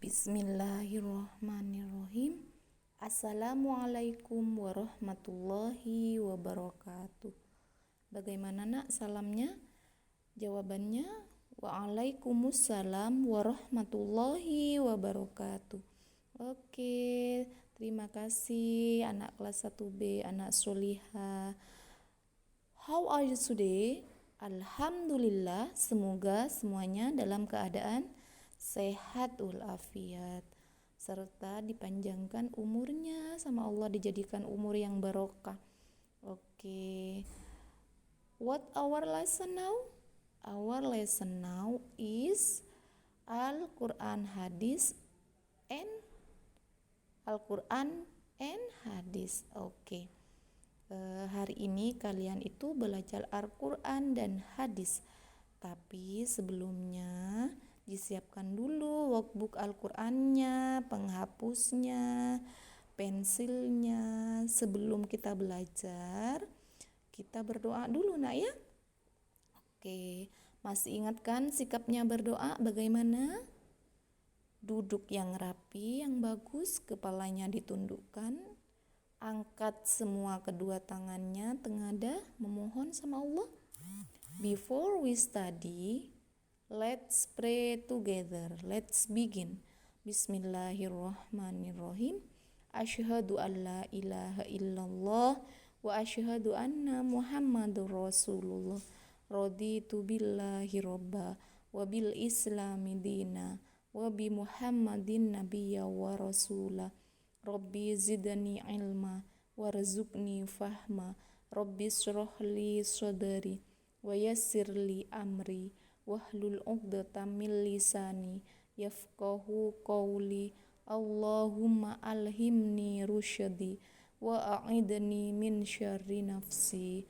Bismillahirrahmanirrahim. Assalamualaikum warahmatullahi wabarakatuh. Bagaimana nak salamnya? Jawabannya Waalaikumsalam warahmatullahi wabarakatuh. Oke, terima kasih anak kelas 1B, anak Solihah. How are you today? Alhamdulillah, semoga semuanya dalam keadaan sehat walafiat serta dipanjangkan umurnya sama Allah, dijadikan umur yang barokah. Oke. What our lesson now? Our lesson now is Al-Quran Hadis and Al-Quran and Hadis. Oke. Hari ini kalian itu belajar Al-Quran dan Hadis. Tapi sebelumnya disiapkan dulu workbook Al-Qur'annya, penghapusnya, pensilnya. Sebelum kita belajar, kita berdoa dulu nak ya. Oke, masih ingat kan sikapnya berdoa bagaimana? Duduk yang rapi, yang bagus, kepalanya ditundukkan, angkat semua kedua tangannya tengadah, memohon sama Allah. Before we study, let's pray together. Let's begin. Bismillahirrahmanirrahim. Asyhadu an la ilaha illallah wa asyhadu anna Muhammadur Rasulullah. Raditu billahi robba wa bil islami dina wa bi Muhammadin nabiyya wa rasula. Rabbi zidni ilma warzuqni fahma. Rabbi shrah li sadri wa yassir li amri wahlul 'uqdatam min lisani yafqahu qawli. Allahumma alhimni rusydi wa a'idni min syarri nafsi.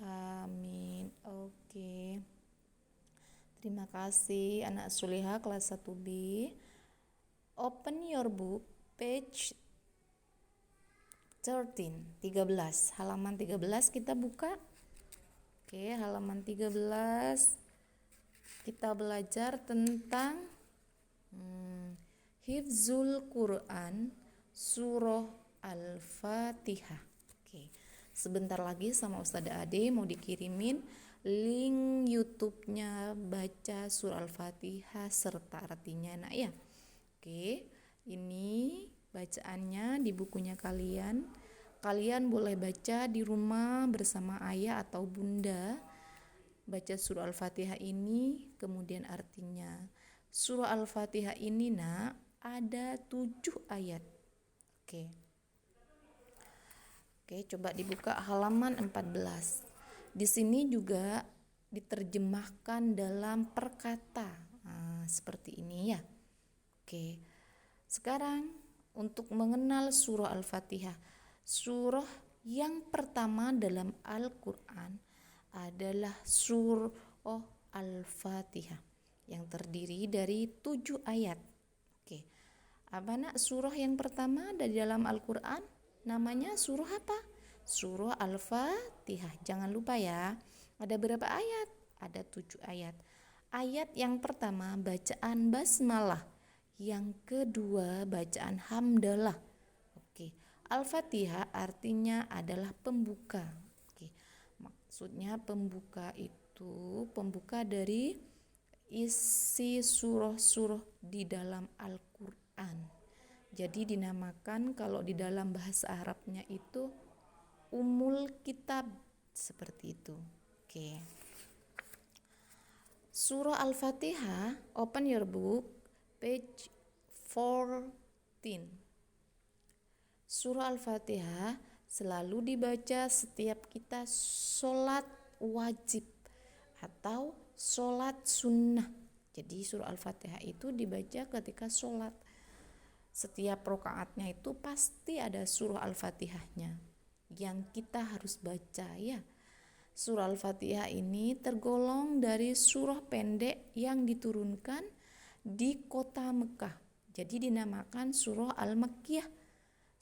Amin. Oke. Terima kasih anak Solihah kelas 1B. Open your book page 13, halaman 13 kita buka. Oke, halaman 13 kita belajar tentang Hifzul Quran surah Al-Fatihah. Oke, sebentar lagi sama Ustazah Ade mau dikirimin link YouTube-nya baca surah Al-Fatihah serta artinya nak ya. Oke, ini bacaannya di bukunya kalian. Kalian boleh baca di rumah bersama ayah atau bunda. Baca surah Al-Fatihah ini, kemudian artinya. Surah Al-Fatihah ini nak ada 7 ayat. Oke, coba dibuka halaman 14. Di sini juga diterjemahkan dalam perkata. Seperti ini ya. Oke. Sekarang untuk mengenal surah Al-Fatihah. Surah yang pertama dalam Al-Quran adalah surah Al-Fatihah yang terdiri dari 7 ayat. Oke. Apa nak surah yang pertama dari dalam Al-Quran? Namanya surah apa? Surah Al-Fatihah. Jangan lupa ya. Ada berapa ayat? Ada 7 ayat. Ayat yang pertama bacaan basmalah. Yang kedua bacaan hamdalah. Oke. Al-Fatihah artinya adalah pembuka. Oke. Maksudnya pembuka itu pembuka dari isi surah-surah di dalam Al-Quran. Jadi dinamakan kalau di dalam bahasa Arabnya itu Ummul Kitab, seperti itu. Oke. Surah Al-Fatihah, open your book page 14. Surah Al-Fatihah selalu dibaca setiap kita sholat wajib atau sholat sunnah. Jadi surah Al-Fatihah itu dibaca ketika sholat. Setiap rakaatnya itu pasti ada surah Al-Fatihahnya yang kita harus baca ya. Surah Al-Fatihah ini tergolong dari surah pendek yang diturunkan di kota Mekah. Jadi dinamakan surah Al-Makkiyah.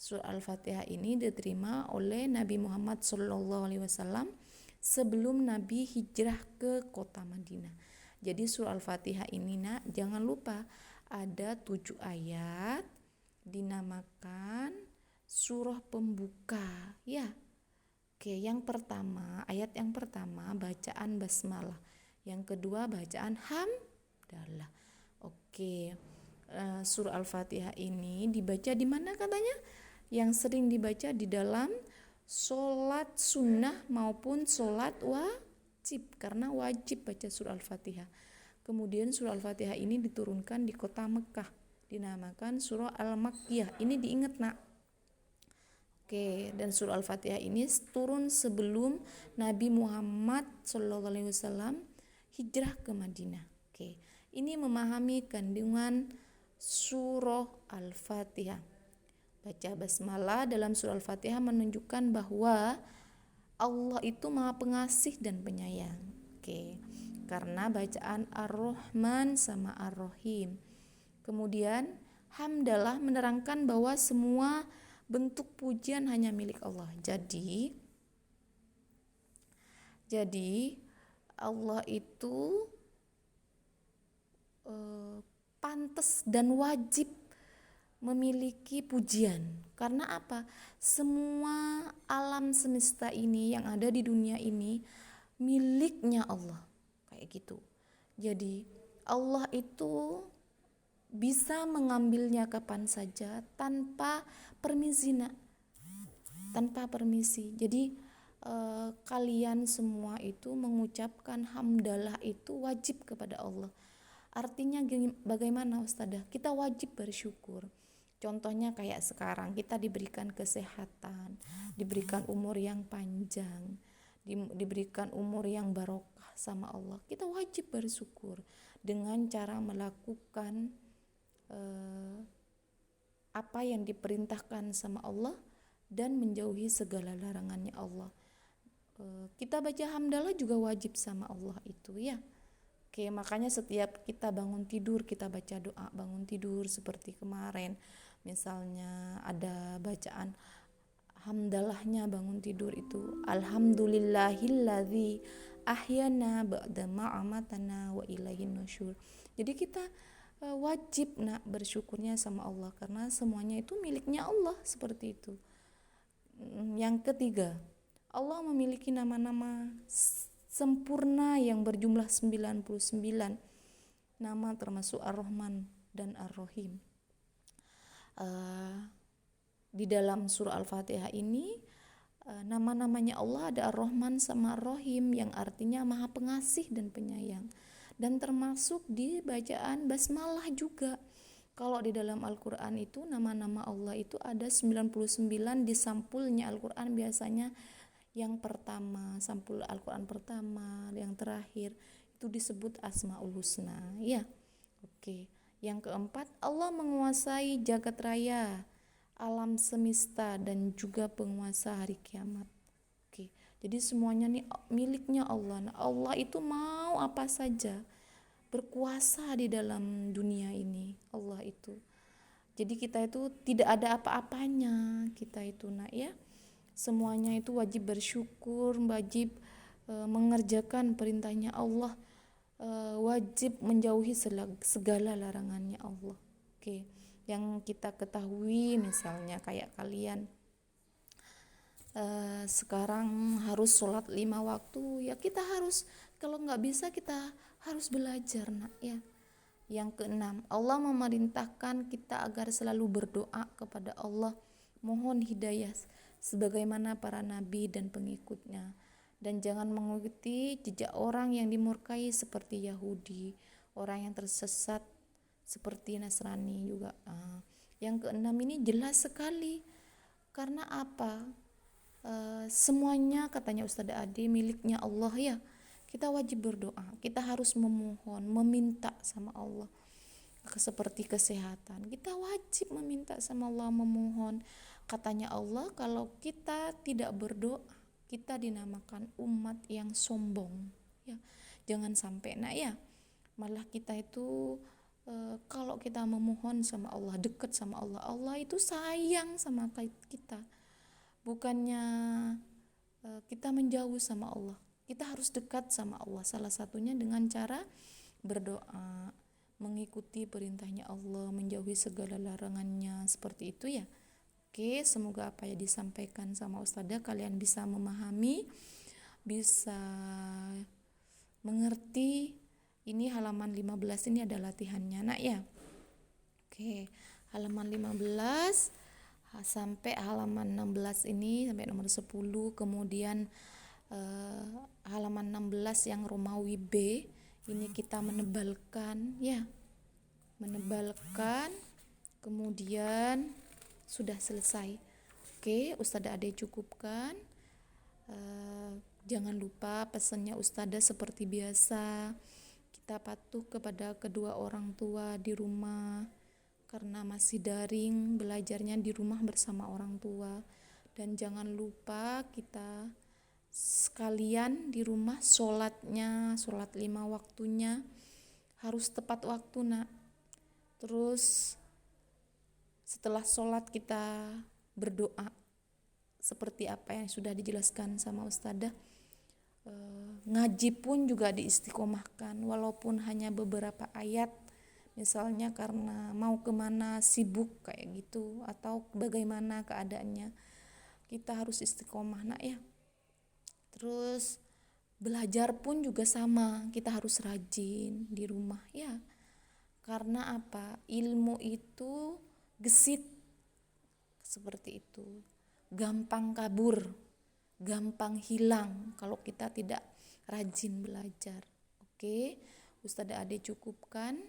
Surah Al-Fatihah ini diterima oleh Nabi Muhammad SAW sebelum Nabi hijrah ke kota Madinah. Jadi surah Al-Fatihah ini nak, jangan lupa ada 7 ayat dinamakan surah pembuka ya. Oke, yang pertama, ayat yang pertama bacaan basmalah, yang kedua bacaan hamdalah. Oke, surah Al-Fatihah ini dibaca di mana katanya? Yang sering dibaca di dalam sholat sunnah maupun sholat wajib, karena wajib baca surah Al-Fatihah. Kemudian surah Al-Fatihah ini diturunkan di kota Mekah, dinamakan surah Al-Makkiyah. Ini diingat nak. Oke, dan surah Al-Fatihah ini turun sebelum Nabi Muhammad SAW hijrah ke Madinah. Oke, ini memahami kandungan surah Al-Fatihah. Baca basmalah dalam surah Al-Fatihah menunjukkan bahwa Allah itu Maha Pengasih dan Penyayang. Oke, karena bacaan Ar-Rahman sama Ar-Rahim. Kemudian hamdalah menerangkan bahwa semua bentuk pujian hanya milik Allah. Jadi Allah itu pantas dan wajib memiliki pujian. Karena apa? Semua alam semesta ini yang ada di dunia ini miliknya Allah. Kayak gitu. Jadi Allah itu bisa mengambilnya kapan saja tanpa permisi nak. Tanpa permisi. Jadi kalian semua itu mengucapkan hamdalah itu wajib kepada Allah. Artinya bagaimana Ustadzah? Kita wajib bersyukur. Contohnya kayak sekarang kita diberikan kesehatan, diberikan umur yang panjang, diberikan umur yang barokah sama Allah. Kita wajib bersyukur dengan cara melakukan apa yang diperintahkan sama Allah dan menjauhi segala larangannya Allah. Kita baca hamdalah juga wajib sama Allah itu ya. Oke, makanya setiap kita bangun tidur kita baca doa bangun tidur seperti kemarin. Misalnya ada bacaan hamdalahnya bangun tidur itu alhamdulillahilladzi ahyana ba'da ma amatana wa ilaihin nusyur. Jadi kita wajib nak bersyukurnya sama Allah karena semuanya itu miliknya Allah seperti itu. Yang ketiga, Allah memiliki nama-nama sempurna yang berjumlah 99 nama termasuk Ar-Rahman dan Ar-Rahim. Di dalam surah Al-Fatihah ini nama-namanya Allah ada Ar-Rahman sama Ar-Rahim yang artinya Maha Pengasih dan Penyayang. Dan termasuk di bacaan basmalah juga. Kalau di dalam Al-Quran itu nama-nama Allah itu ada 99 di sampulnya Al-Quran biasanya yang pertama, sampul Al-Quran pertama, yang terakhir itu disebut Asmaul Husna ya. Oke. Yang keempat, Allah menguasai jagat raya, alam semesta dan juga penguasa hari kiamat. Oke. Jadi semuanya nih miliknya Allah. Nah, Allah itu mau apa saja berkuasa di dalam dunia ini Allah itu. Jadi kita itu tidak ada apa-apanya kita itu nak ya. Semuanya itu wajib bersyukur, wajib mengerjakan perintahnya Allah, wajib menjauhi segala larangannya Allah. Oke. Yang kita ketahui misalnya kayak kalian sekarang harus sholat 5 waktu ya, kita harus, kalau nggak bisa kita harus belajar nak ya. Yang keenam, Allah memerintahkan kita agar selalu berdoa kepada Allah, mohon hidayah sebagaimana para nabi dan pengikutnya, dan jangan mengikuti jejak orang yang dimurkai seperti Yahudi, orang yang tersesat seperti Nasrani juga. Yang keenam ini jelas sekali. Karena apa? Semuanya katanya Ustadzah Ade miliknya Allah ya. Kita wajib berdoa, kita harus memohon, meminta sama Allah. Seperti kesehatan, kita wajib meminta sama Allah, memohon. Katanya Allah, kalau kita tidak berdoa, kita dinamakan umat yang sombong ya. Jangan sampai nak ya, malah kita itu kalau kita memohon sama Allah, dekat sama Allah, Allah itu sayang sama kita. Bukannya kita menjauh sama Allah. Kita harus dekat sama Allah, salah satunya dengan cara berdoa, mengikuti perintahnya Allah, menjauhi segala larangannya, seperti itu ya. Oke, semoga apa yang disampaikan sama Ustazah kalian bisa memahami, bisa mengerti. Ini halaman 15 ini ada latihannya nak ya. Oke, halaman 15 sampai halaman 16 ini, sampai nomor 10. Kemudian halaman 16 yang Romawi B ini kita menebalkan ya, menebalkan, kemudian sudah selesai. Oke, Ustazah Ade cukupkan. Jangan lupa pesannya Ustazah seperti biasa, kita patuh kepada kedua orang tua di rumah karena masih daring, belajarnya di rumah bersama orang tua. Dan jangan lupa kita sekalian di rumah sholatnya, sholat 5 waktunya harus tepat waktu nak. Terus setelah sholat kita berdoa seperti apa yang sudah dijelaskan sama Ustazah. Ngaji pun juga diistiqomahkan walaupun hanya beberapa ayat, misalnya karena mau kemana sibuk kayak gitu atau bagaimana keadaannya, kita harus istiqomah nak ya. Terus belajar pun juga sama, kita harus rajin di rumah ya. Karena apa? Ilmu itu gesit seperti itu, gampang kabur, gampang hilang kalau kita tidak rajin belajar. Oke, Ustazah Ade cukupkan.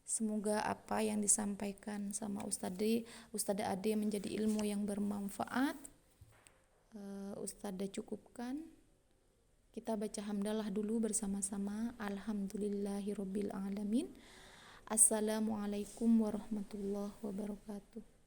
Semoga apa yang disampaikan sama Ustazah Ade menjadi ilmu yang bermanfaat. Ustazah cukupkan. Kita baca hamdalah dulu bersama-sama. Alhamdulillahirabbil alamin. Assalamualaikum warahmatullahi wabarakatuh.